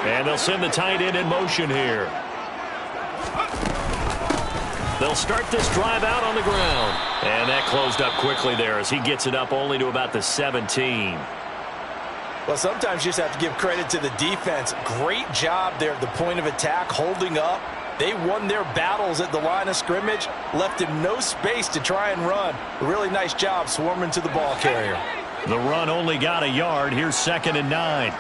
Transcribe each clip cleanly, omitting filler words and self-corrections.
And they'll send the tight end in motion here. They'll start this drive out on the ground. And that closed up quickly there as he gets it up only to about the 17. Well, sometimes you just have to give credit to the defense. Great job there at the point of attack, holding up. They won their battles at the line of scrimmage, left him no space to try and run. A really nice job swarming to the ball carrier. The run only got a yard. Here's 2nd and 9.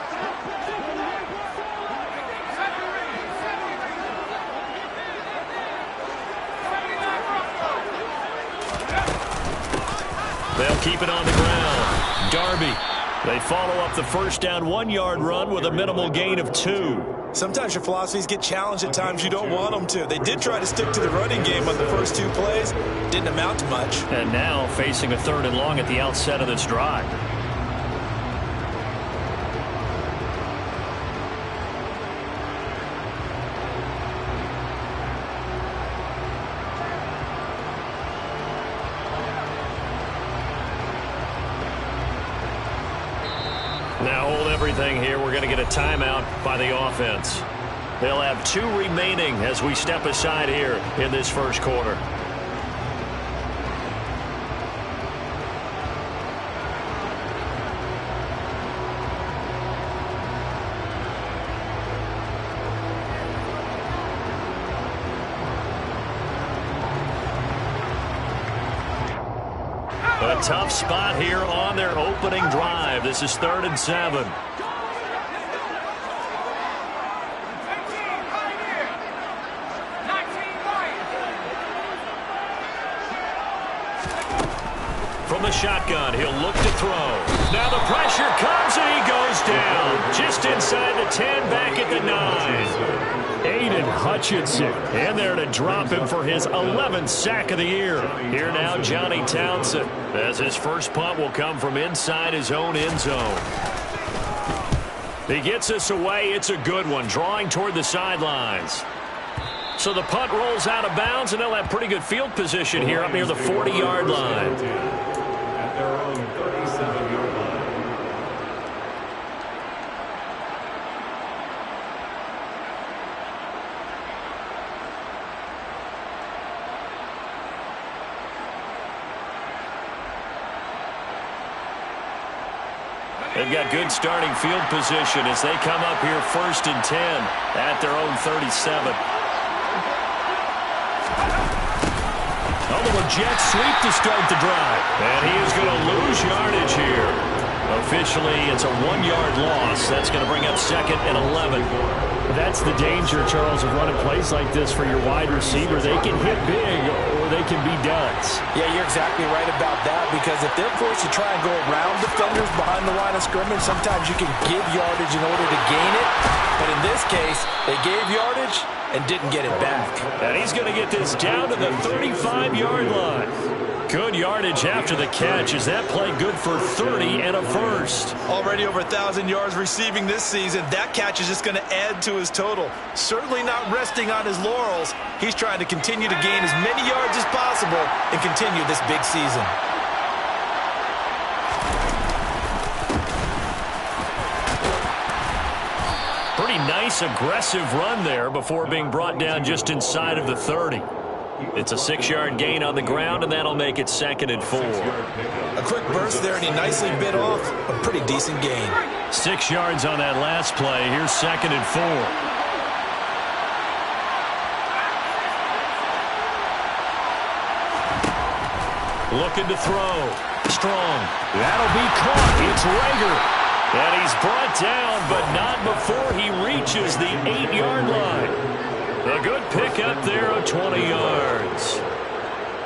They'll keep it on the ground. Darby. They follow up the first down 1-yard run with a minimal gain of 2. Sometimes your philosophies get challenged at times you don't want them to. They did try to stick to the running game on the first 2 plays. Didn't amount to much. And now facing a 3rd and long at the outset of this drive. Now hold everything here. We're going to get a timeout by the offense. They'll have 2 remaining as we step aside here in this first quarter. A tough spot here on their opening drive. This is 3rd and 7. From the shotgun, he'll look to throw. Now the pressure comes and he goes down. Just inside the 10, back at the 9. Aiden Hutchinson in there to drop him for his 11th sack of the year. Here now, Johnny Townsend, as his first punt will come from inside his own end zone. He gets this away. It's a good one, drawing toward the sidelines. So the punt rolls out of bounds, and they'll have pretty good field position here up near the 40-yard line. At their own 37-yard line. They've got good starting field position as they come up here 1st and 10 at their own 37. Oh, the jet sweep to start the drive. And he is going to lose yardage here. Officially, it's a 1-yard loss. That's going to bring up 2nd and 11. That's the danger, Charles, of running plays like this for your wide receiver. They can hit big or they can be duds. Yeah, you're exactly right about that, because if they're forced to try and go around defenders behind the line of scrimmage, sometimes you can give yardage in order to gain it. But in this case, they gave yardage and didn't get it back. And he's going to get this down to the 35-yard line. Good yardage after the catch. Is that play good for 30 and a first? Already over 1,000 yards receiving this season. That catch is just going to add to his total. Certainly not resting on his laurels. He's trying to continue to gain as many yards as possible and continue this big season. Pretty nice, aggressive run there before being brought down just inside of the 30. It's a 6-yard gain on the ground, and that'll make it 2nd and 4. A quick burst there, and he nicely bit off a pretty decent gain. 6 yards on that last play. Here's 2nd and 4. Looking to throw. Strong. That'll be caught. It's Rager. And he's brought down, but not before he reaches the 8-yard line. A good pickup there of 20 yards.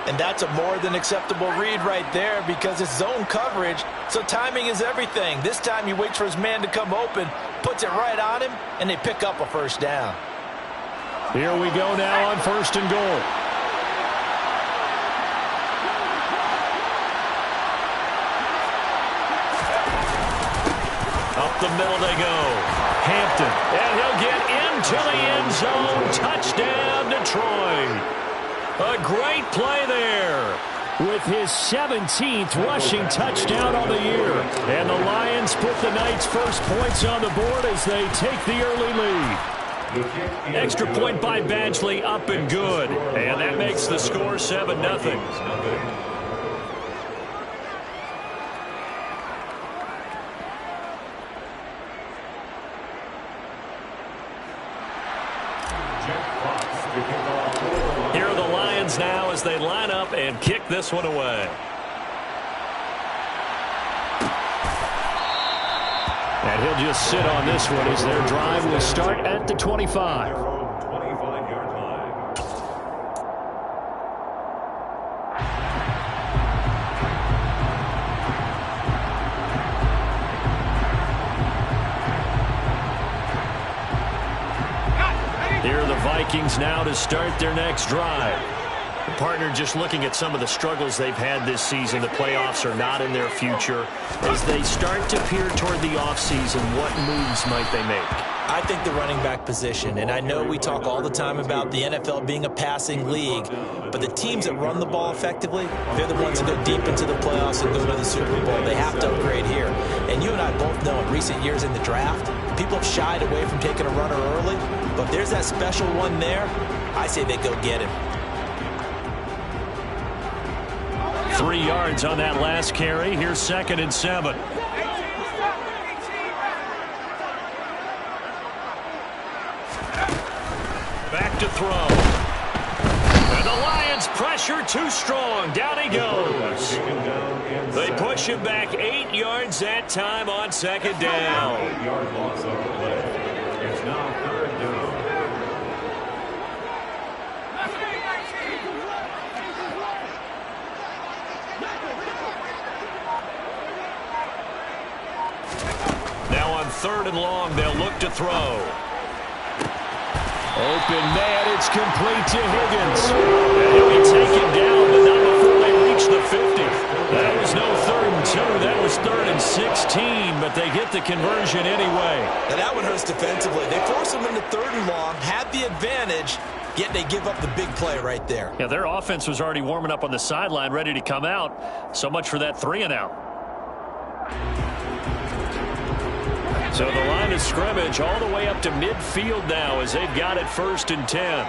And that's a more than acceptable read right there, because it's zone coverage, so timing is everything. This time he waits for his man to come open, puts it right on him, and they pick up a first down. Here we go now on 1st and goal. Up the middle they go. Hampton, and he'll get into the end zone. Touchdown, Detroit. A great play there. with his 17th rushing touchdown on the year. And the Lions put the Knights' first points on the board as they take the early lead. Extra point by Badgley, up and good. And that makes the score 7-0. Here are the Lions now as they line up and kick this one away. And he'll just sit on this one as their drive will start at the 25. Here are the Vikings now to start their next drive. The partner just looking at some of the struggles they've had this season. The playoffs are not in their future. As they start to peer toward the offseason, what moves might they make? I think the running back position, and I know we talk all the time about the NFL being a passing league, but the teams that run the ball effectively, they're the ones that go deep into the playoffs and go to the Super Bowl. They have to upgrade here. And you and I both know in recent years in the draft, people have shied away from taking a runner early, but there's that special one there. I say they go get him. 3 yards on that last carry. Here's 2nd and 7. Back to throw. And the Lions pressure too strong. Down he goes. They push him back 8 yards that time on 2nd down. 8-yard loss on the play. It's now 3rd down. Now on 3rd and long, they'll look to throw. Open man, it's complete to Higgins. And he'll be taken down, but not before they reach the 50. That was no 3rd and 2. That was 3rd and 16, but they get the conversion anyway. Now that one hurts defensively. They force them into 3rd and long, had the advantage, yet they give up the big play right there. Yeah, their offense was already warming up on the sideline, ready to come out. So much for that 3 and out. So the line of scrimmage all the way up to midfield now as they've got it 1st and 10.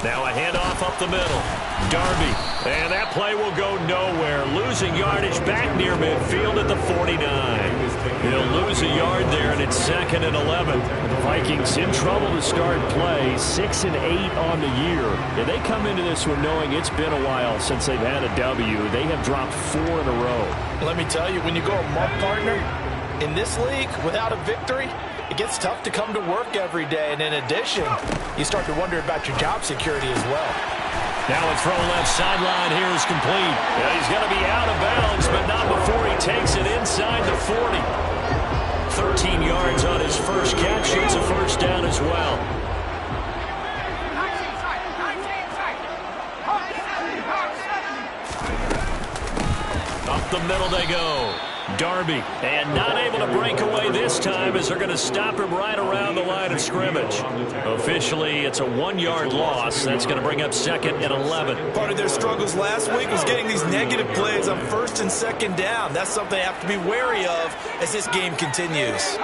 Now a handoff up the middle. Darby. And that play will go nowhere. Losing yardage back near midfield at the 49. He'll lose a yard there, and it's 2nd and 11. The Vikings in trouble to start play. 6 and 8 on the year. And they come into this one knowing it's been a while since they've had a W. They have dropped 4 in a row. Let me tell you, when you go a month, partner, in this league, without a victory, it gets tough to come to work every day. And in addition, you start to wonder about your job security as well. Now a throw left sideline here is complete. Yeah, he's going to be out of bounds, but not before he takes it inside the 40. 13 yards on his first catch. It's a 1st down as well. Up the middle they go. Darby, and not able to break away this time as they're going to stop him right around the line of scrimmage. Officially, it's a 1-yard loss. That's going to bring up 2nd and 11. Part of their struggles last week was getting these negative plays on 1st and 2nd down. That's something they have to be wary of as this game continues.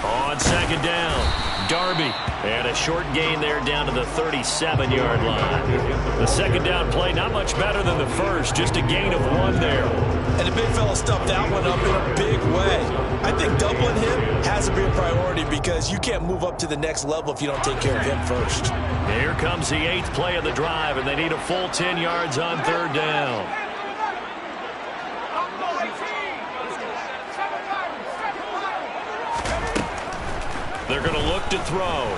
On 2nd down, Darby. And a short gain there down to the 37-yard line. The 2nd down play, not much better than the first, just a gain of 1 there. And the big fella stuffed that one up in a big way. I think doubling him has to be a priority because you can't move up to the next level if you don't take care of him first. Here comes the 8th play of the drive, and they need a full 10 yards on 3rd down. They're going to look to throw.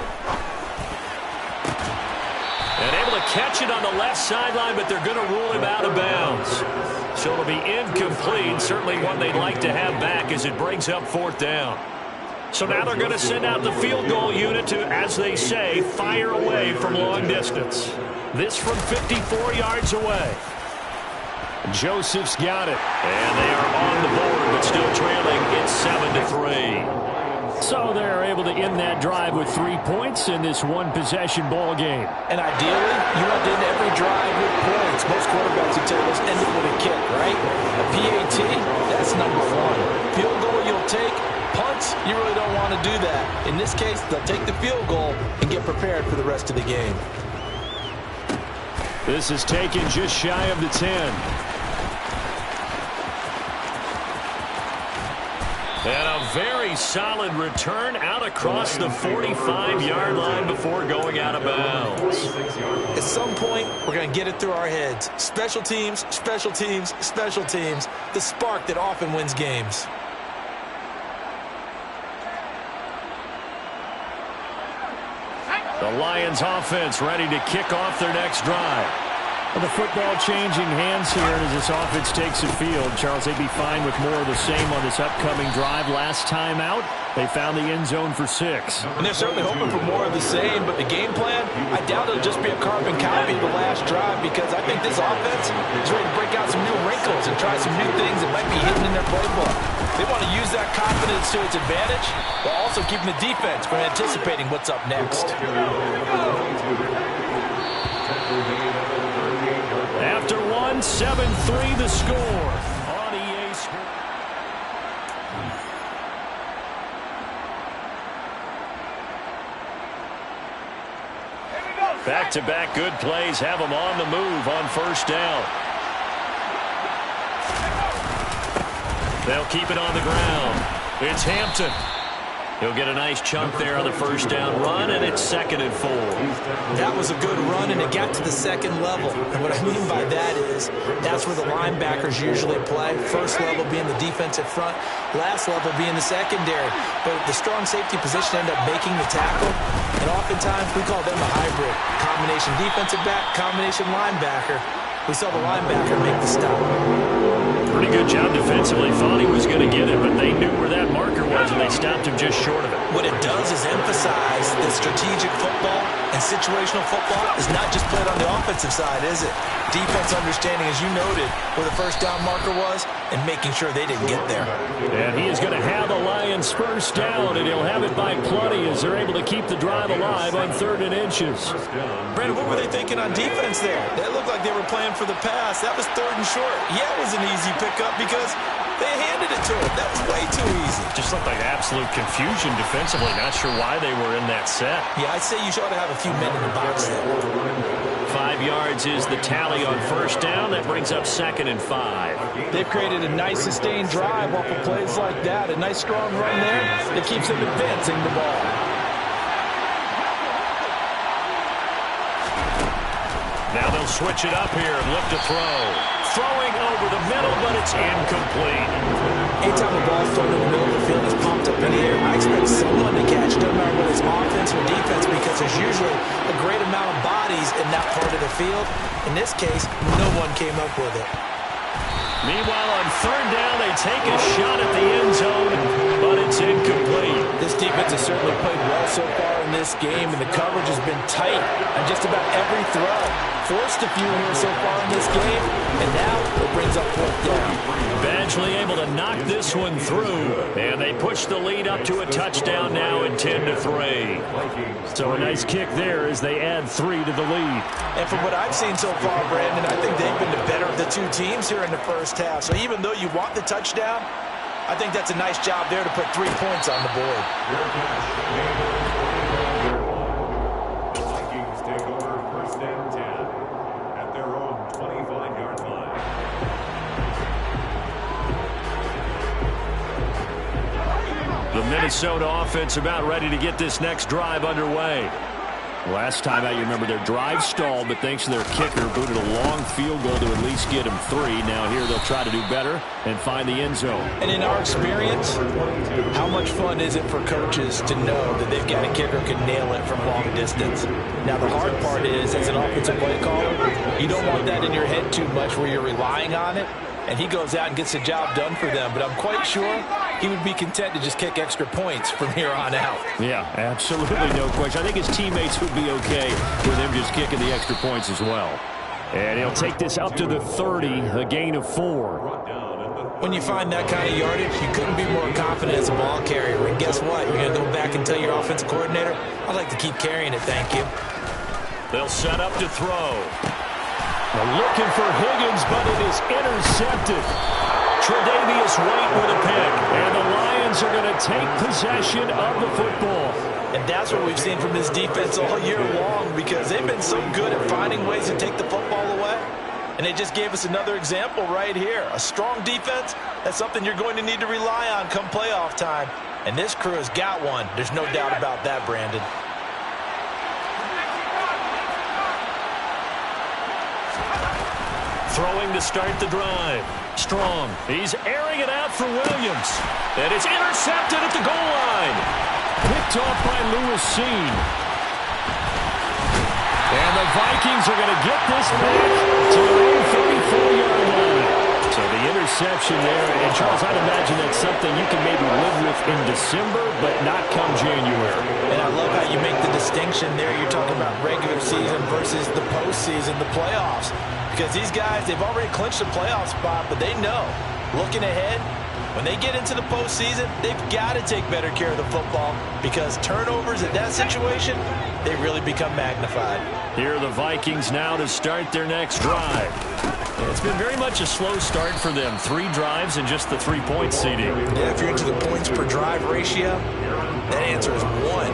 And able to catch it on the left sideline, but they're going to rule him out of bounds. So it'll be incomplete. Certainly one they'd like to have back as it brings up 4th down. So now they're going to send out the field goal unit to, as they say, fire away from long distance. This from 54 yards away. Joseph's got it. And they are on the board, but still trailing. It's 7-3. So they're able to end that drive with 3 points in this one-possession ball game. And ideally, you want to end every drive with points. Most quarterbacks would tell us end it with a kick, right? A PAT, that's number one. Field goal you'll take. Punts, you really don't want to do that. In this case, they'll take the field goal and get prepared for the rest of the game. This is taken just shy of the 10. And a very solid return out across the 45-yard line before going out of bounds. At some point, we're going to get it through our heads. Special teams, special teams, special teams. The spark that often wins games. The Lions offense ready to kick off their next drive. Well, the football changing hands here as this offense takes the field. Charles, they'd be fine with more of the same on this upcoming drive. Last time out, they found the end zone for 6. And they're certainly hoping for more of the same, but the game plan, I doubt it'll just be a carbon copy of the last drive because I think this offense is ready to break out some new wrinkles and try some new things that might be hidden in their playbook. They want to use that confidence to its advantage while also keeping the defense from anticipating what's up next. After 1, 7-3 the score on EA Sports. Back-to-back good plays have them on the move on first down. They'll keep it on the ground. It's Hampton. He'll get a nice chunk there on the first down run, and it's 2nd and 4. That was a good run, and it got to the second level. And what I mean by that is that's where the linebackers usually play. First level being the defensive front, last level being the secondary. But the strong safety position ended up making the tackle, and oftentimes we call them a hybrid. Combination defensive back, combination linebacker. We saw the linebacker make the stop. Pretty good job defensively. Thought he was going to get it, but they knew where that marker was, and they stopped him just short of it. What it does is emphasize that strategic football and situational football is not just played on the offensive side, is it? Defense understanding, as you noted, where the first down marker was and making sure they didn't get there. And he is going to have the Lions first down, and he'll have it by plenty as they're able to keep the drive alive on 3rd and inches. Brandon, what were they thinking on defense there? That looked like they were playing for the pass. That was 3rd and short. Yeah, it was an easy pickup because they handed it to him. That was way too easy. Just looked like absolute confusion defensively. Not sure why they were in that set. Yeah, I'd say you ought to have a few men in the box there. 5 yards is the tally on first down. That brings up 2nd and 5. They've created a nice sustained drive off of plays like that. A nice strong run there that keeps them advancing the ball. Now they'll switch it up here and look to throw. Throwing over the middle, but it's incomplete. Anytime a ball's thrown in the middle of the field is pumped up in the air, I expect someone to catch, no matter whether it's offense or defense, because there's usually a great amount of bodies in that part of the field. In this case, no one came up with it. Meanwhile, on 3rd down, they take a shot at the end zone, but it's incomplete. This defense has certainly played well so far in this game, and the coverage has been tight on just about every throw. Forced a few here so far in this game, and now it brings up 4th down. Badgley able to knock this one through, and they push the lead up to a touchdown now at 10-3. So a nice kick there as they add 3 to the lead. And from what I've seen so far, Brandon, I think they've been the better of the two teams here in the first half. So even though you want the touchdown, I think that's a nice job there to put 3 points on the board. Vikings take over 1st and 10 at their own 25-yard line. The Minnesota offense about ready to get this next drive underway. Last time out, you remember their drive stalled, but thanks to their kicker, booted a long field goal to at least get them 3. Now here they'll try to do better and find the end zone. And in our experience, how much fun is it for coaches to know that they've got a kicker who can nail it from long distance? Now the hard part is, as an offensive play caller, you don't want that in your head too much where you're relying on it. And he goes out and gets the job done for them. But I'm quite sure he would be content to just kick extra points from here on out. Yeah, absolutely no question. I think his teammates would be okay with him just kicking the extra points as well. And he'll take this up to the 30, a gain of 4. When you find that kind of yardage, you couldn't be more confident as a ball carrier. And guess what? You're going to go back and tell your offensive coordinator, I'd like to keep carrying it, thank you. They'll set up to throw. They're looking for Higgins, but it is intercepted. Tre'Davious White with a pick, and the Lions are going to take possession of the football. And that's what we've seen from this defense all year long, because they've been so good at finding ways to take the football away. And they just gave us another example right here. A strong defense, that's something you're going to need to rely on come playoff time. And this crew has got one. There's no doubt about that, Brandon. Throwing to start the drive. Strong. He's airing it out for Williams. And it's intercepted at the goal line. Picked off by Lewis Seen. And the Vikings are going to get this back to their own 34-yard line. So the interception there, and Charles, I'd imagine that's something you can maybe live with in December, but not come January. And I love how you make the distinction there. You're talking about regular season versus the postseason, the playoffs. Because these guys, they've already clinched a playoff spot, but they know, looking ahead, when they get into the postseason, they've got to take better care of the football, because turnovers in that situation, they really become magnified. Here are the Vikings now to start their next drive. It's been very much a slow start for them. 3 drives and just the 3-point seeding. Yeah, if you're into the points per drive ratio, that answer is 1.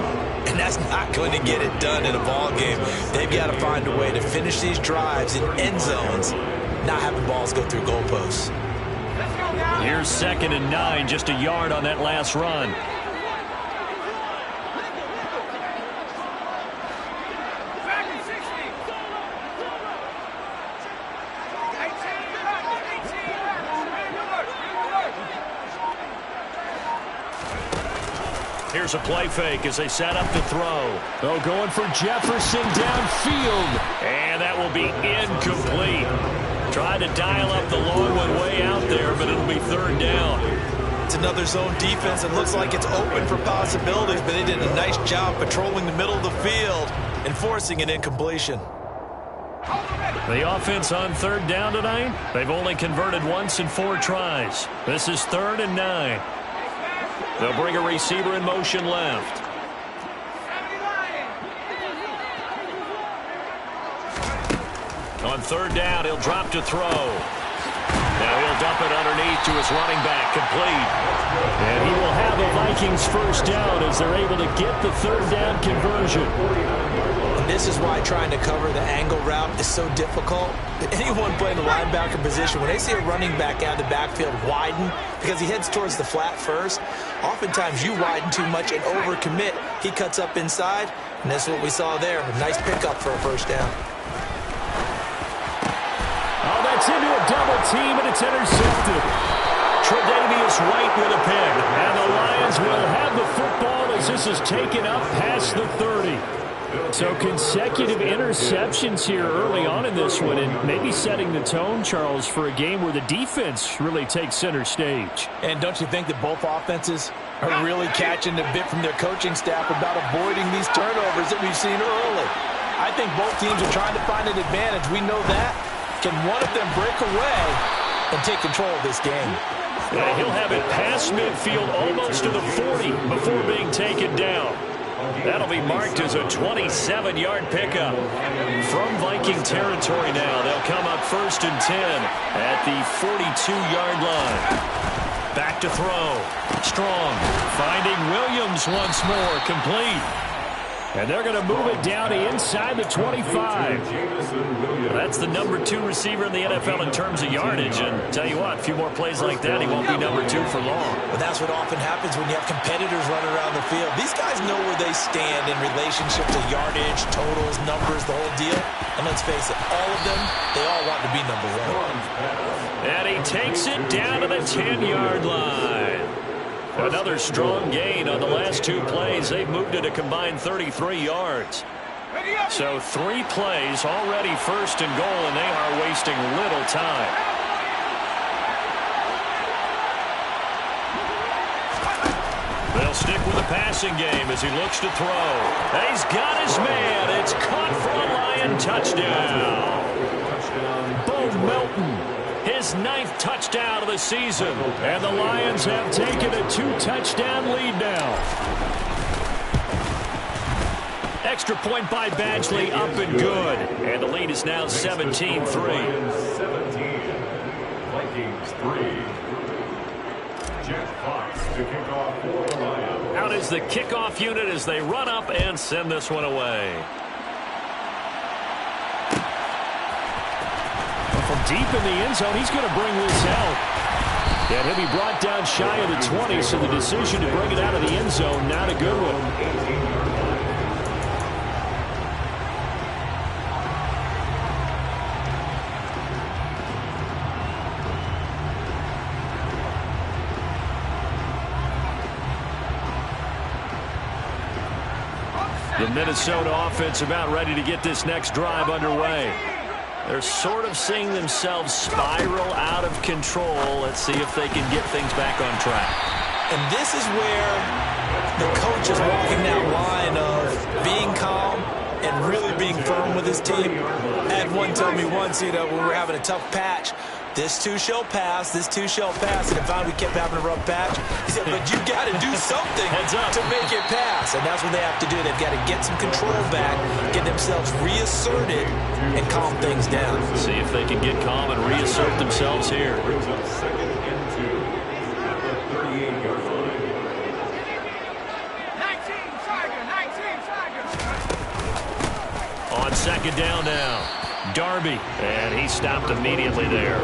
And that's not going to get it done in a ball game. They've got to find a way to finish these drives in end zones, not having balls go through goalposts. Here's 2nd and 9, just a yard on that last run. Here's a play fake as they set up to throw. Oh, going for Jefferson downfield. And that will be incomplete. Tried to dial up the long one way out there, but it'll be 3rd down. It's another zone defense. It looks like it's open for possibilities, but they did a nice job patrolling the middle of the field and forcing an incompletion. The offense on 3rd down tonight, they've only converted once in 4 tries. This is 3rd and 9. They'll bring a receiver in motion left. On 3rd down, he'll drop to throw. Now he'll dump it underneath to his running back, complete. And he will have the Vikings 1st down as they're able to get the 3rd down conversion. This is why trying to cover the angle route is so difficult. Anyone playing the linebacker position, when they see a running back out of the backfield widen because he heads towards the flat first, oftentimes you widen too much and overcommit. He cuts up inside, and that's what we saw there. A nice pickup for a 1st down. Oh, that's into a double team, and it's intercepted. Tre'Davious White with a pick. And the Lions will have the football as this is taken up past the 30. So consecutive interceptions here early on in this one, and maybe setting the tone, Charles, for a game where the defense really takes center stage. And don't you think that both offenses are really catching a bit from their coaching staff about avoiding these turnovers that we've seen early? I think both teams are trying to find an advantage. We know that. Can one of them break away and take control of this game? Yeah, he'll have it past midfield almost to the 40 before being taken down. That'll be marked as a 27-yard pickup. From Viking territory now, they'll come up 1st and 10 at the 42-yard line. Back to throw. Strong. Finding Williams once more. Complete. And they're going to move it down to inside the 25. That's the number 2 receiver in the NFL in terms of yardage. And tell you what, a few more plays like that, he won't be number 2 for long. But that's what often happens when you have competitors running around the field. These guys know where they stand in relationship to yardage, totals, numbers, the whole deal. And let's face it, all of them, they all want to be number 1. And he takes it down to the 10-yard line. Another strong gain on the last 2 plays. They've moved it a combined 33 yards. So 3 plays already 1st and goal, and they are wasting little time. They'll stick with the passing game as he looks to throw. He's got his man. It's caught for a Lion touchdown. Bo Melton, his his 9th touchdown of the season. And the Lions have taken a 2-touchdown lead now. Extra point by Badgley, up and good. And the lead is now 17-3. 17. Vikings 3. Jeff Fox to kick off for the Lions. Out is the kickoff unit as they run up and send this one away. From deep in the end zone, he's going to bring this out. And he'll be brought down shy of the 20, so the decision to bring it out of the end zone, not a good one. The Minnesota offense about ready to get this next drive underway. They're sort of seeing themselves spiral out of control. Let's see if they can get things back on track. And this is where the coach is walking that line of being calm and really being firm with his team. I had one tell me once, when we were having a tough patch, this too shall pass, this too shall pass. And if we kept having a rough patch, he said, but you got to do something to make it pass. And that's what they have to do. They've got to get some control back, get themselves reasserted, and calm things down. See if they can get calm and reassert themselves here. Brings up 2nd and 2 at the 38-yard line. 19 Tiger. On 2nd down now. Darby, and he stopped immediately there.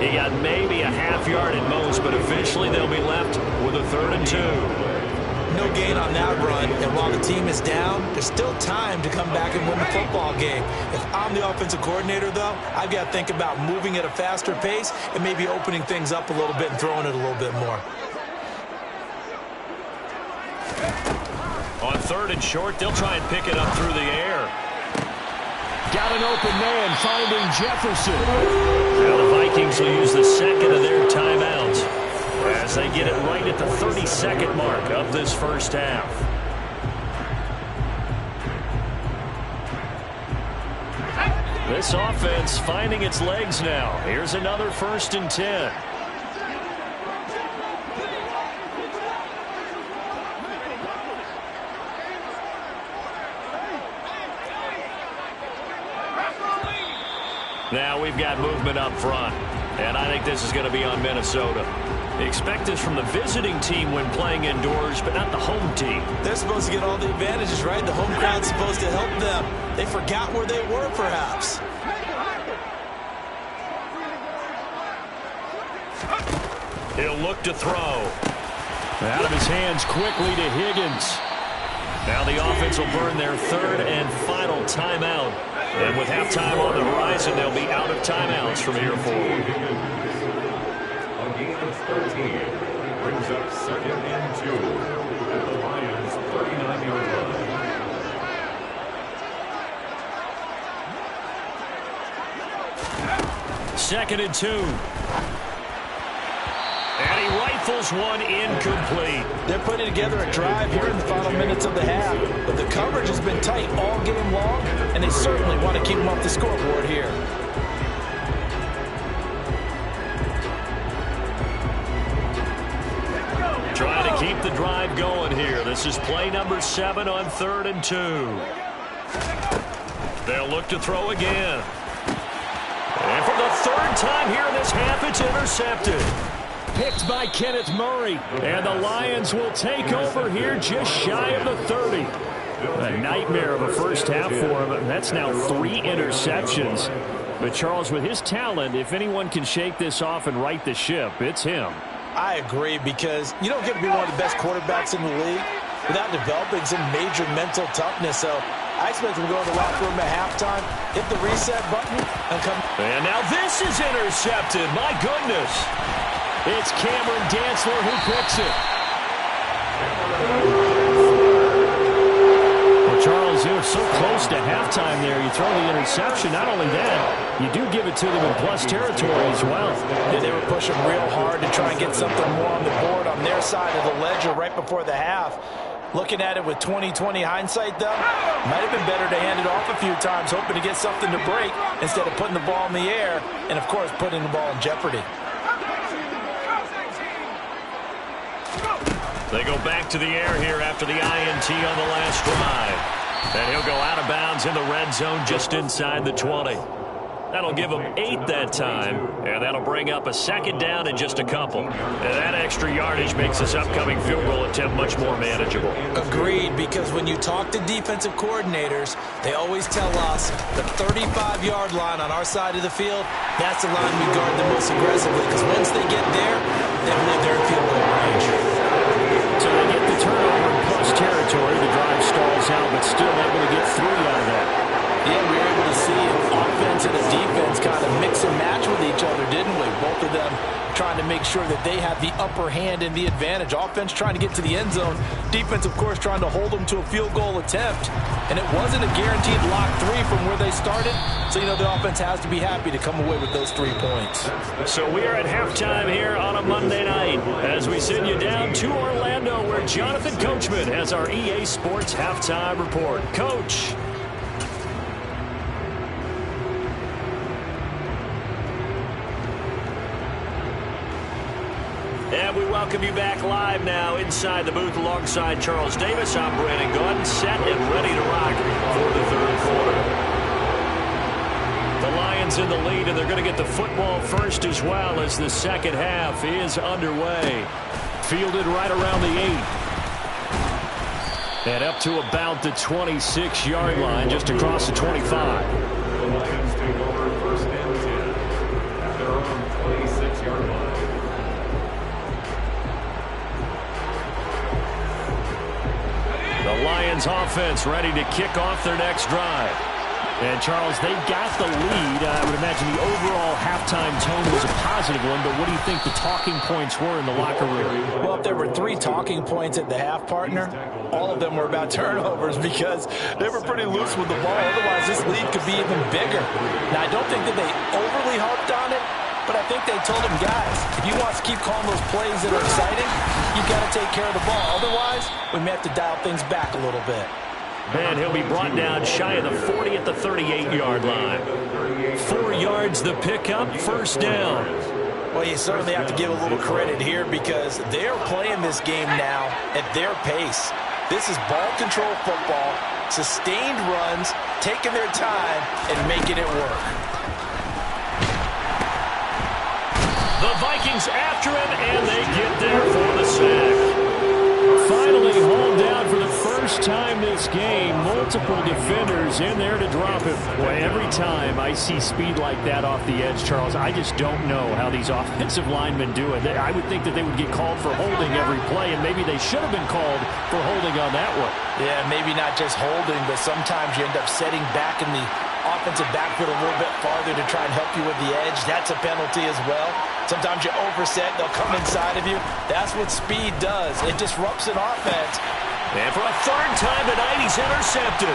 He got maybe a half yard at most, but eventually they'll be left with a 3rd and 2. No gain on that run, and while the team is down, there's still time to come back and win the football game. If I'm the offensive coordinator, though, I've got to think about moving at a faster pace and maybe opening things up a little bit and throwing it a little bit more. On 3rd and short, they'll try and pick it up through the air. Got an open man, finding Jefferson. Now the Vikings will use the 2nd of their timeouts as they get it right at the 32nd mark of this first half. This offense finding its legs now. Here's another 1st and 10. Now we've got movement up front, and I think this is going to be on Minnesota. Expect this from the visiting team when playing indoors, but not the home team. They're supposed to get all the advantages, right? The home crowd's supposed to help them. They forgot where they were, perhaps. He'll look to throw. Out of his hands quickly to Higgins. Now the offense will burn their 3rd and final timeout. And with halftime on the horizon, they'll be out of timeouts from here forward. A gain of 13 brings up 2nd and 2 at the Lions' 39-yard line. 2nd and 2. And he rifles one incomplete. They're putting together a drive here in the final minutes of the half, but the coverage has been tight all game long, and they certainly want to keep them off the scoreboard here. Trying to keep the drive going here. This is play number 7 on 3rd and 2. They'll look to throw again. And for the 3rd time here in this half, it's intercepted. Picked by Kenneth Murray. And the Lions will take over here just shy of the 30. A nightmare of a first half for him. That's now 3 interceptions. But Charles, with his talent, if anyone can shake this off and right the ship, it's him. I agree, because you don't get to be one of the best quarterbacks in the league without developing some major mental toughness. So I expect him to go in the locker room at halftime, hit the reset button, and come. And now this is intercepted. My goodness. It's Cameron Dantzler who picks it. Well, Charles, you were so close to halftime there. You throw the interception. Not only that, you do give it to them in plus territory as well. Yeah, they were pushing real hard to try and get something more on the board on their side of the ledger right before the half. Looking at it with 20/20 hindsight, though, might have been better to hand it off a few times, hoping to get something to break instead of putting the ball in the air and, of course, putting the ball in jeopardy. They go back to the air here after the INT on the last drive. And he'll go out of bounds in the red zone just inside the 20. That'll give them 8 that time, and that'll bring up a second down in just a couple. And that extra yardage makes this upcoming field goal attempt much more manageable. Agreed, because when you talk to defensive coordinators, they always tell us the 35-yard line on our side of the field, that's the line we guard the most aggressively, because once they get there, they believe they're in field goal range. So they get the turnover in plus territory. The drive stalls out, but still able to get 3 out of that. Yeah, we were able to see offense and a defense kind of mix and match with each other, didn't we? Both of them trying to make sure that they have the upper hand and the advantage. Offense trying to get to the end zone. Defense, of course, trying to hold them to a field goal attempt. And it wasn't a guaranteed lock 3 from where they started. So, you know, the offense has to be happy to come away with those 3 points. So we are at halftime here on a Monday night as we send you down to Orlando, where Jonathan Coachman has our EA Sports halftime report. Coach. And we welcome you back live now inside the booth alongside Charles Davis. I'm Brandon Gordon, set and ready to rock for the third quarter. The Lions in the lead, and they're going to get the football first as well as the second half is underway. Fielded right around the 8. And up to about the 26-yard line, just across the 25. The Lions take over first and 10 at their own 26-yard line. The Lions offense ready to kick off their next drive. And, Charles, they got the lead. I would imagine the overall halftime tone was a positive one, but what do you think the talking points were in the locker room? Well, if there were 3 talking points at the half, partner, all of them were about turnovers because they were pretty loose with the ball. Otherwise, this lead could be even bigger. Now, I don't think that they overly harped on it, but I think they told them, guys, if you want to keep calling those plays that are exciting, you've got to take care of the ball. Otherwise, we may have to dial things back a little bit. And he'll be brought down shy of the 40 at the 38-yard line. 4 yards the pickup, first down. Well, you certainly have to give a little credit here because they're playing this game now at their pace. This is ball control football, sustained runs, taking their time, and making it work. The Vikings after him, and they get there for the sack. Finally hauled down for the first time this game. Multiple defenders in there to drop him. Boy, every time I see speed like that off the edge, Charles, I just don't know how these offensive linemen do it. I would think that they would get called for holding every play, and maybe they should have been called for holding on that one. Yeah, maybe not just holding, but sometimes you end up setting back in the offensive backfield a little bit farther to try and help you with the edge. That's a penalty as well. Sometimes you overset, they'll come inside of you. That's what speed does. It disrupts an offense. And for a third time tonight, he's intercepted.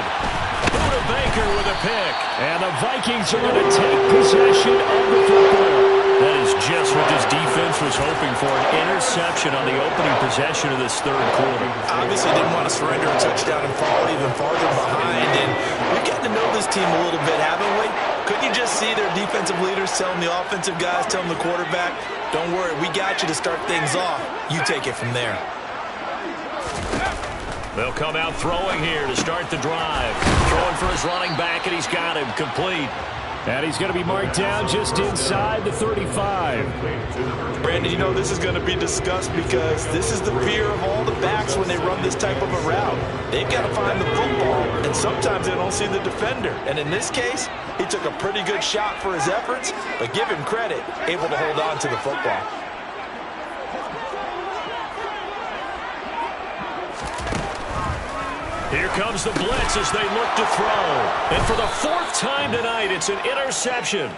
Buda Baker with a pick. And the Vikings are going to take possession of the football. That is just what this defense was hoping for, an interception on the opening possession of this third quarter. Obviously didn't want to surrender a touchdown and fall even farther behind. And we've gotten to know this team a little bit, haven't we? Couldn't you just see their defensive leaders telling the offensive guys, telling the quarterback, don't worry, we got you to start things off. You take it from there. They'll come out throwing here to start the drive. Throwing for his running back, and he's got him complete. And he's going to be marked down just inside the 35. Brandon, you know this is going to be discussed because this is the fear of all the backs when they run this type of a route. They've got to find the football, and sometimes they don't see the defender. And in this case, he took a pretty good shot for his efforts, but give him credit, able to hold on to the football. Here comes the blitz as they look to throw. And for the 4th time tonight, it's an interception.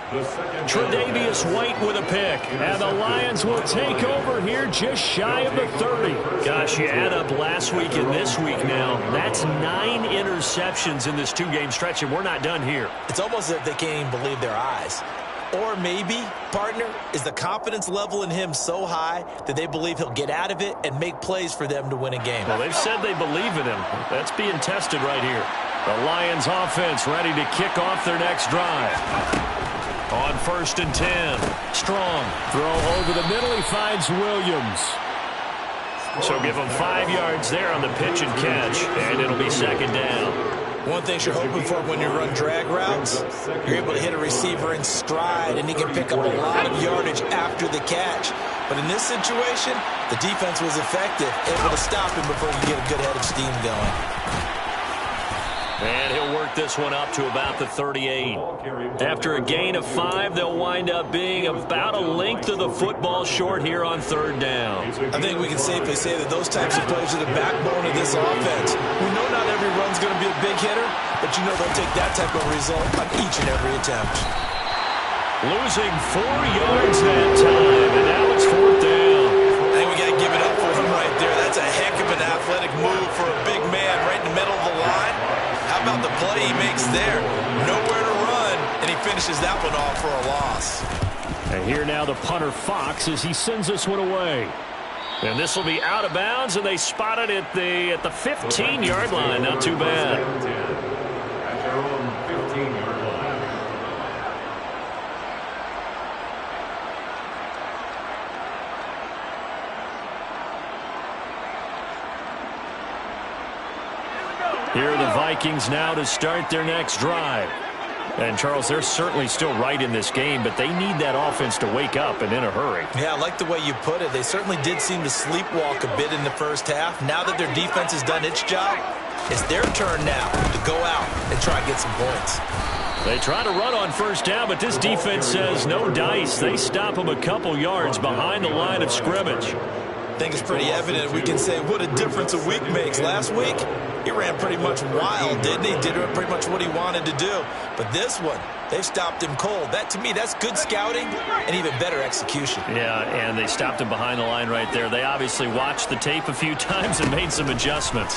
Tre'Davious White with a pick. And the Lions will take over here just shy of the 30. Gosh, you add up last week and this week now. That's 9 interceptions in this 2-game stretch, and we're not done here. It's almost as if they can't even believe their eyes. Or maybe, partner, is the confidence level in him so high that they believe he'll get out of it and make plays for them to win a game? Well, they've said they believe in him. That's being tested right here. The Lions offense ready to kick off their next drive. On 1st and 10. Strong. Throw over the middle. He finds Williams. So give him 5 yards there on the pitch and catch, and it'll be 2nd down. One thing you're hoping for when you run drag routes, you're able to hit a receiver in stride, and he can pick up a lot of yardage after the catch. But in this situation, the defense was effective, able to stop him before you get a good head of steam going. And he'll work this one up to about the 38. After a gain of 5, they'll wind up being about a length of the football short here on 3rd down. I think we can safely say that those types of plays are the backbone of this offense. We know not every run's going to be a big hitter, but you know they'll take that type of result on each and every attempt. Losing 4 yards that time, and now it's 4th down. I think we got to give it up for him right there. That's a heck of an athletic move for a big man right in the middle of the line. How about the play he makes there? Nowhere to run, and he finishes that one off for a loss. And here now the punter Fox as he sends this one away. And this will be out of bounds, and they spot it at the 15-yard line. Not too bad. At their own 15-yard line. Here are the Vikings now to start their next drive. And, Charles, they're certainly still right in this game, but they need that offense to wake up and in a hurry. Yeah, I like the way you put it. They certainly did seem to sleepwalk a bit in the first half. Now that their defense has done its job, it's their turn now to go out and try and get some points. They try to run on 1st down, but this defense says no dice. They stop them a couple yards behind the line of scrimmage. I think it's pretty evident. We can say what a difference a week makes. Last week, he ran pretty much wild, didn't he? Did pretty much what he wanted to do. But this one, they've stopped him cold. That, to me, that's good scouting and even better execution. Yeah, and they stopped him behind the line right there. They obviously watched the tape a few times and made some adjustments.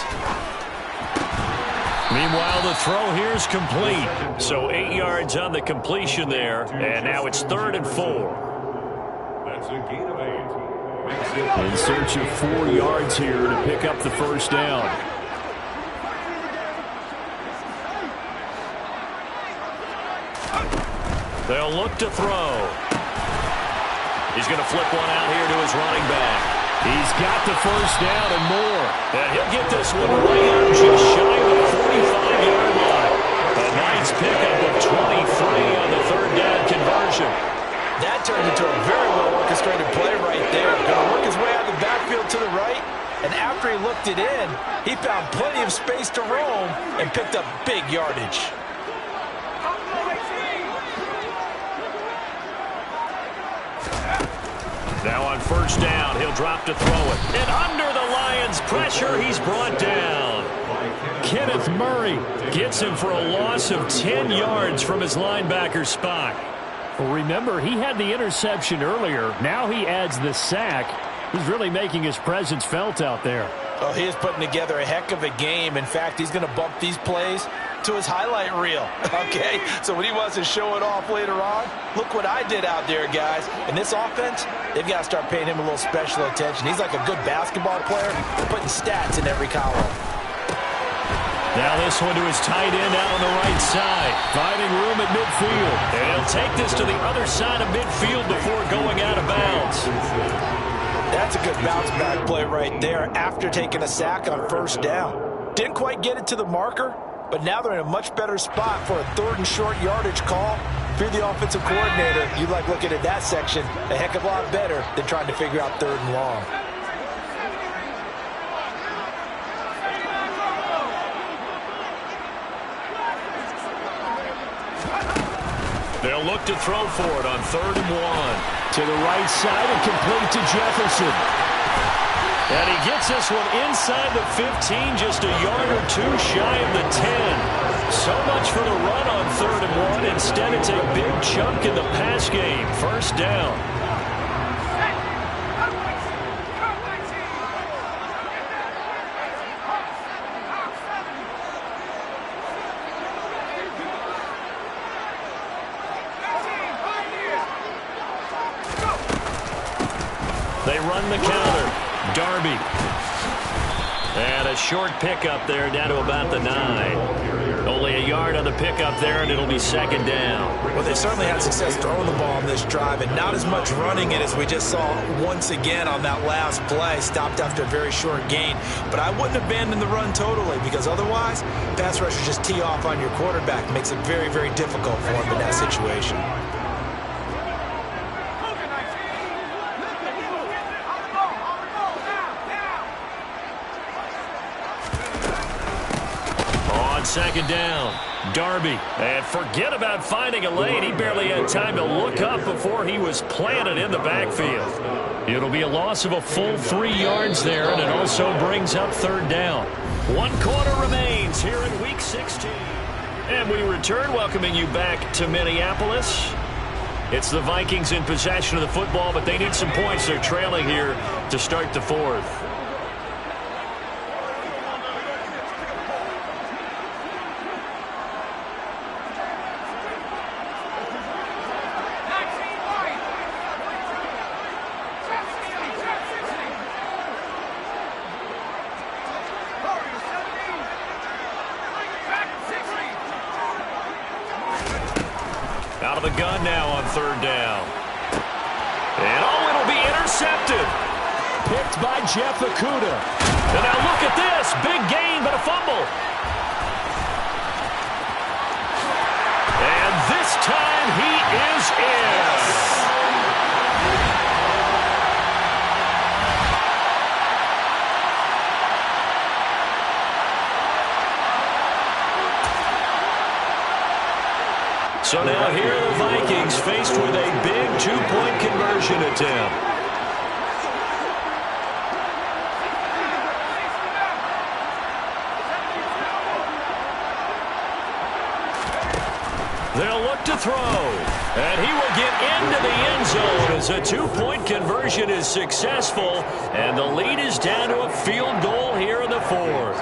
Meanwhile, the throw here is complete. So 8 yards on the completion there, and now it's 3rd and 4. That's a gain of 8. In search of 4 yards here to pick up the 1st down. They'll look to throw. He's going to flip one out here to his running back. He's got the 1st down and more. And he'll get this one way up just shy of the 45-yard line. A nice pickup of 23 on the 3rd down conversion. That turned into a very well-orchestrated play right there. Going to work his way out of the backfield to the right, and after he looked it in, he found plenty of space to roam and picked up big yardage. Now on 1st down, he'll drop to throw it. And under the Lions' pressure, he's brought down. Kenneth Murray gets him for a loss of 10 yards from his linebacker spot. Well, remember, he had the interception earlier. Now he adds the sack. He's really making his presence felt out there. Oh, he is putting together a heck of a game. In fact, he's going to bump these plays to his highlight reel. Okay, so when he wants to show it off later on, look what I did out there, guys. In this offense, they've got to start paying him a little special attention. He's like a good basketball player, putting stats in every column. Now this one to his tight end out on the right side, finding room at midfield. And he'll take this to the other side of midfield before going out of bounds. That's a good bounce-back play right there after taking a sack on 1st down. Didn't quite get it to the marker, but now they're in a much better spot for a 3rd and short yardage call. If you're the offensive coordinator, you like looking at that section a heck of a lot better than trying to figure out 3rd and long. They'll look to throw for it on 3rd and 1. To the right side and complete to Jefferson. And he gets this one inside the 15, just a yard or two shy of the 10. So much for the run on 3rd and 1. Instead, it's a big chunk in the pass game. 1st down. They run the counter. Darby. And a short pickup there down to about the 9. Only a yard on the pickup there, and it'll be second down. Well, they certainly had success throwing the ball on this drive, and not as much running it as we just saw once again on that last play. Stopped after a very short gain. But I wouldn't abandon the run totally, because otherwise, pass rushers just tee off on your quarterback. Makes it very, very difficult for him in that situation. Second down. Darby. And forget about finding a lane. He barely had time to look up before he was planted in the backfield. It'll be a loss of a full 3 yards there, and it also brings up third down. 1 quarter remains here in Week 16. And we return, welcoming you back to Minneapolis. It's the Vikings in possession of the football, but they need some points. They're trailing here to start the fourth. Out of the gun now on third down. And oh, it'll be intercepted. Picked by Jeff Okudah. And now look at this. Big gain, but a fumble. And this time he is in. So now here are the Vikings faced with a big 2-point conversion attempt. They'll look to throw. And he will get into the end zone as a 2-point conversion is successful. And the lead is down to a field goal here in the fourth.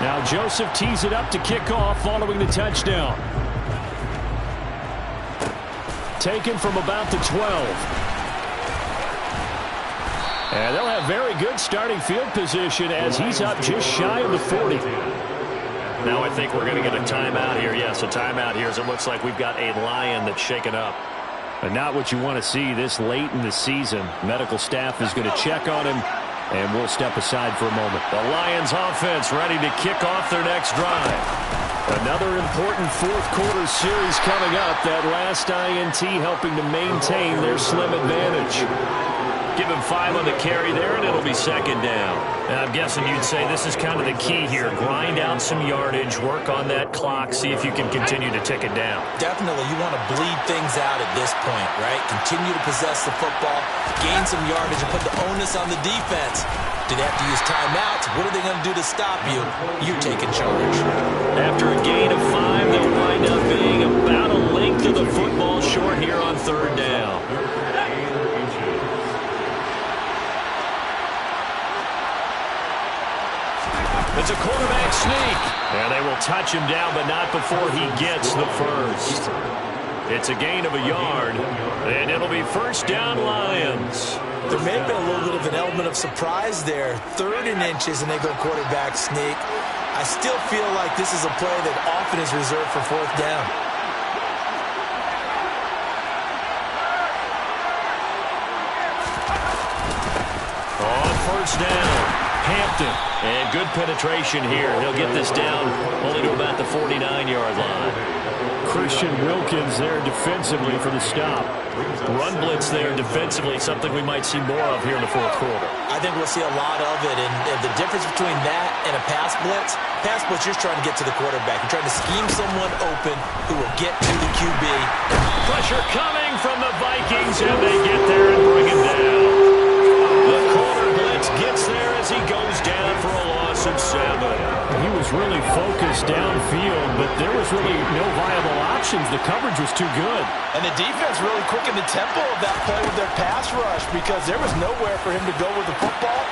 Now Joseph tees it up to kick off following the touchdown. Taken from about the 12. And they'll have very good starting field position as he's up just shy of the 40. Now I think we're going to get a timeout here. Yes, a timeout here as it looks like we've got a Lion that's shaken up. And not what you want to see this late in the season. Medical staff is going to check on him. And we'll step aside for a moment. The Lions offense ready to kick off their next drive. Another important fourth quarter series coming up. That last INT helping to maintain their slim advantage. Give him 5 on the carry there, and it'll be second down. And I'm guessing you'd say this is kind of the key here. Grind out some yardage, work on that clock, see if you can continue to tick it down. Definitely, you want to bleed things out at this point, right? Continue to possess the football, gain some yardage, and put the onus on the defense. Do they have to use timeouts? What are they going to do to stop you? You taking charge. After a gain of 5, they'll wind up being about a length of the football short here on third down. It's a quarterback sneak. And they will touch him down, but not before he gets the first. It's a gain of a yard, and it'll be first down Lions. There may have been a little bit of an element of surprise there. 3rd and inches, and they go quarterback sneak. I still feel like this is a play that often is reserved for 4th down. On first down. Hampton, and good penetration here. He'll get this down only to about the 49-yard line. Christian Wilkins there defensively for the stop. Run blitz there defensively, something we might see more of here in the fourth quarter. I think we'll see a lot of it, and the difference between that and a pass blitz, you're trying to get to the quarterback. You're trying to scheme someone open who will get to the QB. Pressure coming from the Vikings, and they get there and bring him down. The corner blitz gets there as he goes down for a loss of 7. He was really focused downfield, but there was really no viable options. The coverage was too good. And the defense really quickened the tempo of that play with their pass rush because there was nowhere for him to go with the football.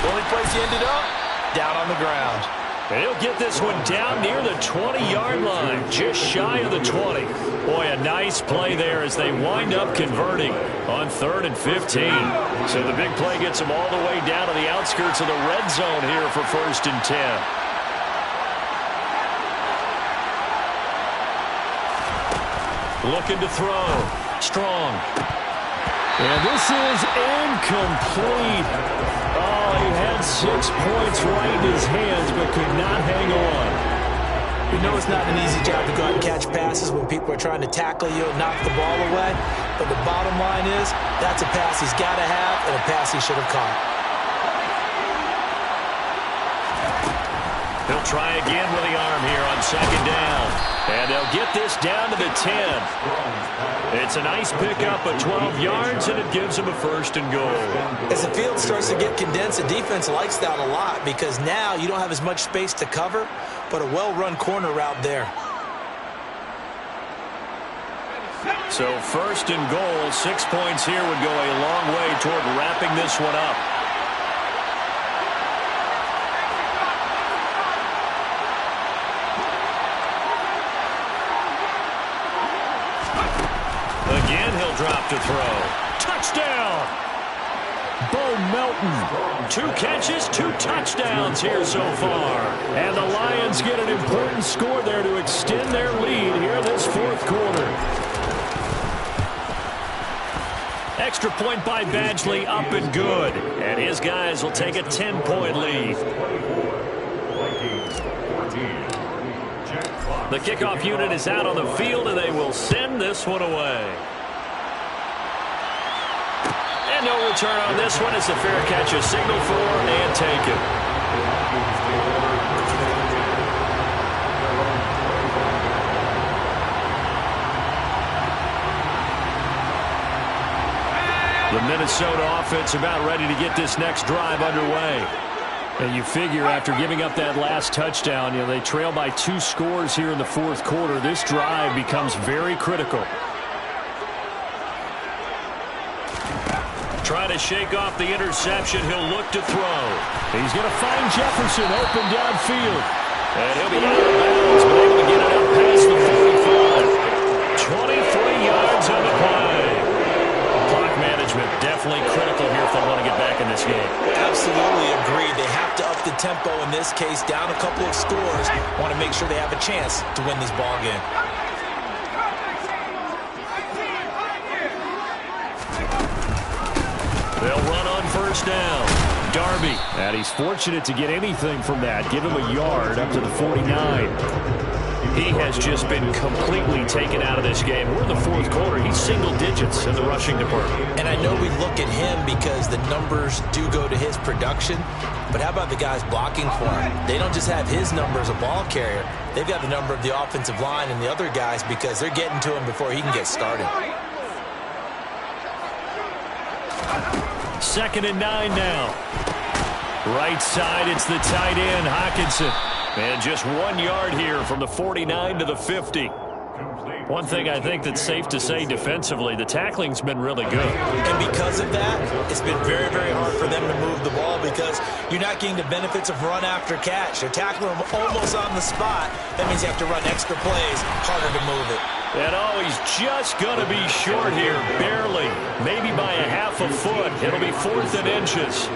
The only place he ended up, down on the ground. He'll get this one down near the 20-yard line, just shy of the 20. Boy, a nice play there as they wind up converting on 3rd and 15. So the big play gets them all the way down to the outskirts of the red zone here for 1st and 10. Looking to throw. Strong. And this is incomplete. Oh, he had 6 points right in his hands, but could not hang on. You know it's not an easy job to go out and catch passes when people are trying to tackle you and knock the ball away. But the bottom line is, that's a pass he's got to have and a pass he should have caught. He'll try again with the arm here on 2nd down. And they'll get this down to the 10. It's a nice pickup of 12 yards, and it gives them a 1st and goal. As the field starts to get condensed, the defense likes that a lot because now you don't have as much space to cover, but a well-run corner route there. So 1st and goal, 6 points here would go a long way toward wrapping this one up. Again, he'll drop to throw. Touchdown! Bo Melton. 2 catches, 2 touchdowns here so far. And the Lions get an important score there to extend their lead here this 4th quarter. Extra point by Badgley, up and good. And his guys will take a 10-point lead. The kickoff unit is out on the field, and they will send this one away. And no return on this one. It's a fair catch, a signal for and taken. The Minnesota offense about ready to get this next drive underway. And you figure after giving up that last touchdown, they trail by 2 scores here in the 4th quarter. This drive becomes very critical. Trying to shake off the interception. He'll look to throw. He's going to find Jefferson open downfield. And he'll be out of bounds, but able to get it out past the 45. 23 yards on the play. Clock management definitely critical here if they want to get back in this game. Absolutely agreed. They have to up the tempo in this case, down a couple of scores. Want to make sure they have a chance to win this ball game. They'll run on 1st down. Darby. And he's fortunate to get anything from that. Give him a yard up to the 49. He has just been completely taken out of this game. We're in the 4th quarter. He's single digits in the rushing department. And I know we look at him because the numbers do go to his production. But how about the guys blocking for him? They don't just have his number as a ball carrier. They've got the number of the offensive line and the other guys because they're getting to him before he can get started. 2nd and 9 now. Right side, it's the tight end, Hockenson. And just 1 yard here from the 49 to the 50. One thing I think that's safe to say defensively, the tackling's been really good. And because of that, it's been very, very hard for them to move the ball because you're not getting the benefits of run after catch. They're tackling them almost on the spot. That means you have to run extra plays, harder to move it. And oh, he's just going to be short here, barely. Maybe by a half a foot. It'll be 4th and inches.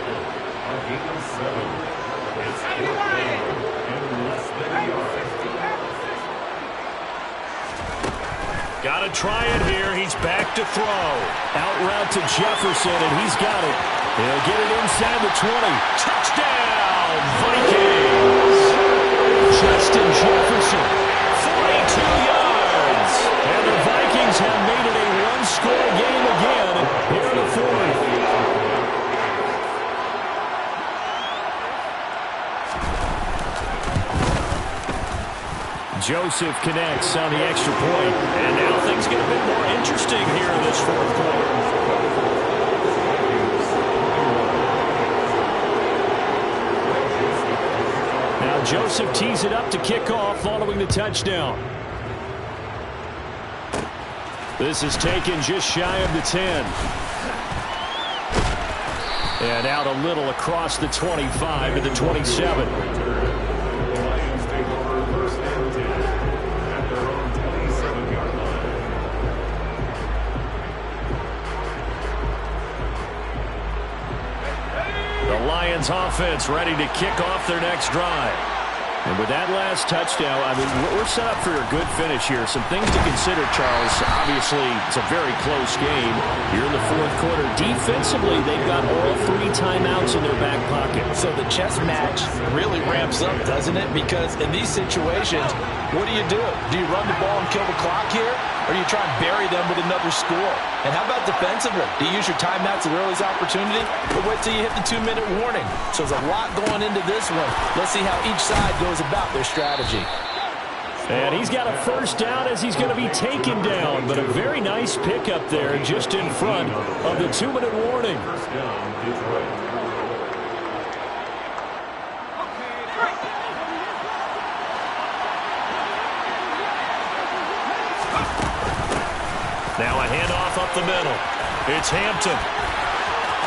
Got to try it here. He's back to throw. Out route to Jefferson, and he's got it. He'll get it inside the 20. Touchdown, Vikings! Justin Jefferson, 42 yards. And the Vikings have made it a one-score game again here in the 4th. Joseph connects on the extra point. And now things get a bit more interesting here in this 4th quarter. Now Joseph tees it up to kick off following the touchdown. This is taken just shy of the 10. And out a little across the 25 to the 27. Lions offense ready to kick off their next drive. And with that last touchdown, I mean, we're set up for a good finish here. Some things to consider, Charles. Obviously, it's a very close game. You're in the fourth quarter. Defensively, they've got all 3 timeouts in their back pocket. So the chess match really ramps up, doesn't it? Because in these situations, what do? Do you run the ball and kill the clock here? Or do you try and bury them with another score? And how about defensively? Do you use your timeouts at early's opportunity? Or wait till you hit the 2-minute warning? So there's a lot going into this one. Let's see how each side goes about their strategy. And he's got a first down as he's going to be taken down. But a very nice pickup there just in front of the 2-minute warning. First down, Detroit. Now a handoff up the middle. It's Hampton.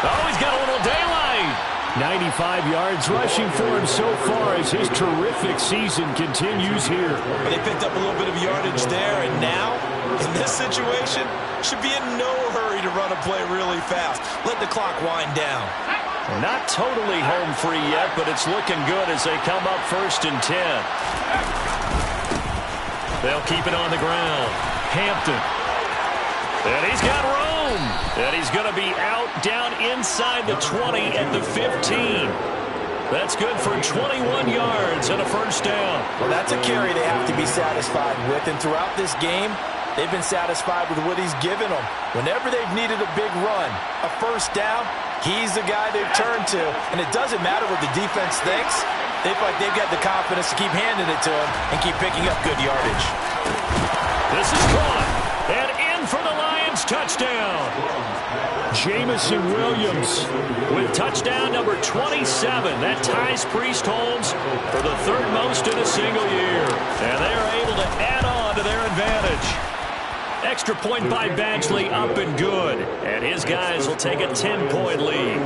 Oh, he's got a little daylight. 95 yards rushing for him so far as his terrific season continues here. They picked up a little bit of yardage there, and now, in this situation, should be in no hurry to run a play really fast. Let the clock wind down. Not totally home free yet, but it's looking good as they come up 1st and 10. They'll keep it on the ground. Hampton. And he's got room. And he's going to be out down inside the 20 at the 15. That's good for 21 yards and a first down. Well, that's a carry they have to be satisfied with. And throughout this game, they've been satisfied with what he's given them. Whenever they've needed a big run, a first down, he's the guy they've turned to. And it doesn't matter what the defense thinks. They feel like they've got the confidence to keep handing it to him and keep picking up good yardage. This is caught. And in for the Lions touchdown. Jamison Williams with touchdown number 27. That ties Priest-Holmes for the 3rd most in a single year. And they are able to add on to their advantage. Extra point by Badgley up and good. And his guys will take a 10-point lead.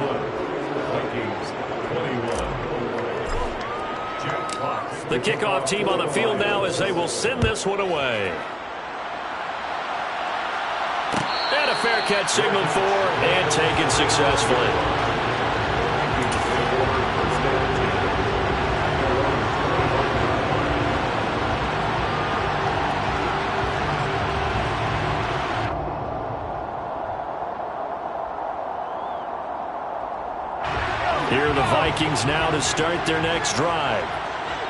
The kickoff team on the field now as they will send this one away. And a fair catch signaled for and taken successfully. Here are the Vikings now to start their next drive.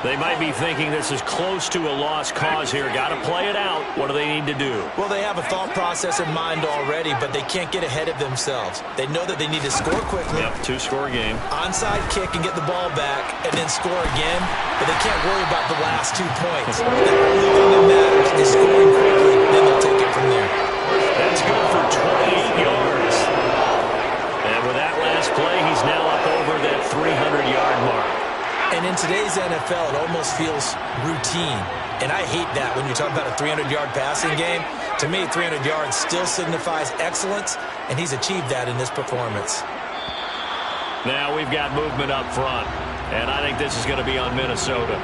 They might be thinking this is close to a lost cause here. Got to play it out. What do they need to do? Well, they have a thought process in mind already, but they can't get ahead of themselves. They know that they need to score quickly. Yep, 2-score game. Onside kick and get the ball back and then score again, but they can't worry about the last 2 points. The only thing that matters is scoring quickly, then they'll take it from there. That's good for 28 yards. And with that last play, he's now up over that 300-yard mark. And in today's NFL, it almost feels routine. And I hate that when you talk about a 300-yard passing game. To me, 300 yards still signifies excellence, and he's achieved that in this performance. Now we've got movement up front, and I think this is going to be on Minnesota.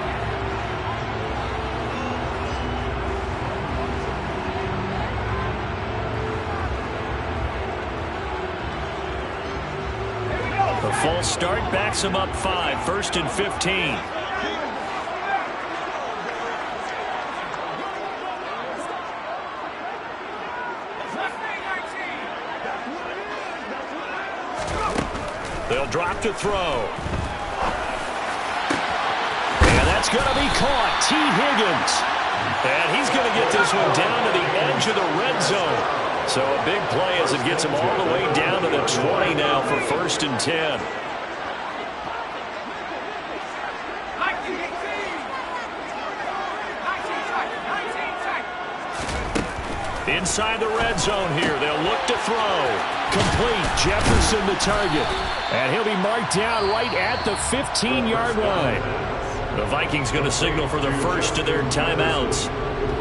The false start backs him up 5, 1st and 15. They'll drop to throw. And that's going to be caught. T. Higgins. And he's going to get this one down to the edge of the red zone. So a big play as it gets him all the way down to the 20 now for 1st and 10. Inside the red zone here. They'll look to throw. Complete. Jefferson the target. And he'll be marked down right at the 15-yard line. The Vikings going to signal for the first of their timeouts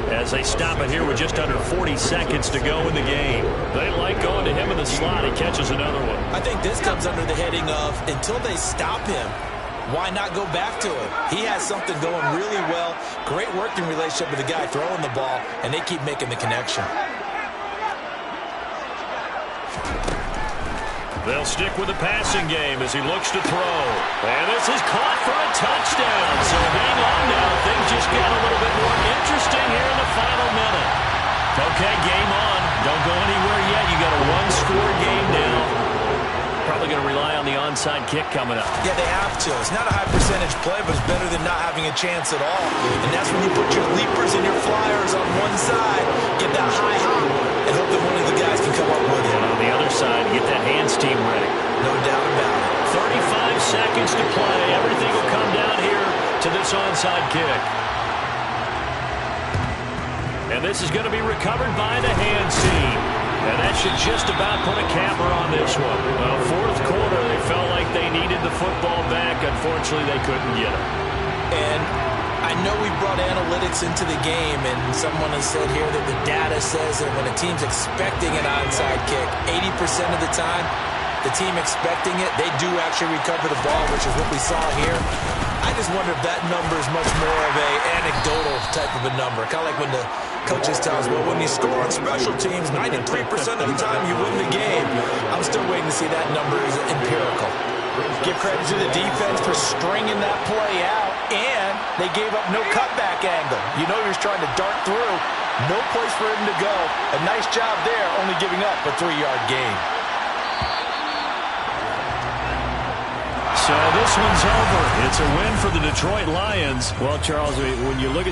as they stop it here with just under 40 seconds to go in the game. They like going to him in the slot. He catches another one. I think this comes under the heading of until they stop him, why not go back to him? He has something going really well. Great working relationship with the guy throwing the ball, and they keep making the connection. They'll stick with the passing game as he looks to throw. And this is caught for a touchdown. So hang on now. Things just got a little bit more interesting here in the final minute. Okay, game on. Don't go anywhere yet. You got a one-score game now. Probably going to rely on the onside kick coming up. Yeah, they have to. It's not a high percentage play, but it's better than not having a chance at all. And that's when you put your leapers and your flyers on one side, get that high hop, and hope that one of the guys can come up with it. And on the other side, get that hands team ready. No doubt about it. 35 seconds to play. Everything will come down here to this onside kick. And this is going to be recovered by the hands team. And that should just about put a capper on this one. Well, fourth quarter, they felt like they needed the football back. Unfortunately, they couldn't get it. And I know we brought analytics into the game, and someone has said here that the data says that when a team's expecting an onside kick, 80% of the time, the team expecting it, they do actually recover the ball, which is what we saw here. I just wonder if that number is much more of a anecdotal type of a number. Kind of like when the coaches tell us, well, when you score on special teams, 93% of the time you win the game. I'm still waiting to see that number is empirical. Give credit to the defense for stringing that play out, and they gave up no cutback angle. You know you're trying to dart through. No place for him to go. A nice job there, only giving up a 3-yard gain. So this one's over. It's a win for the Detroit Lions. Well, Charles, when you look at the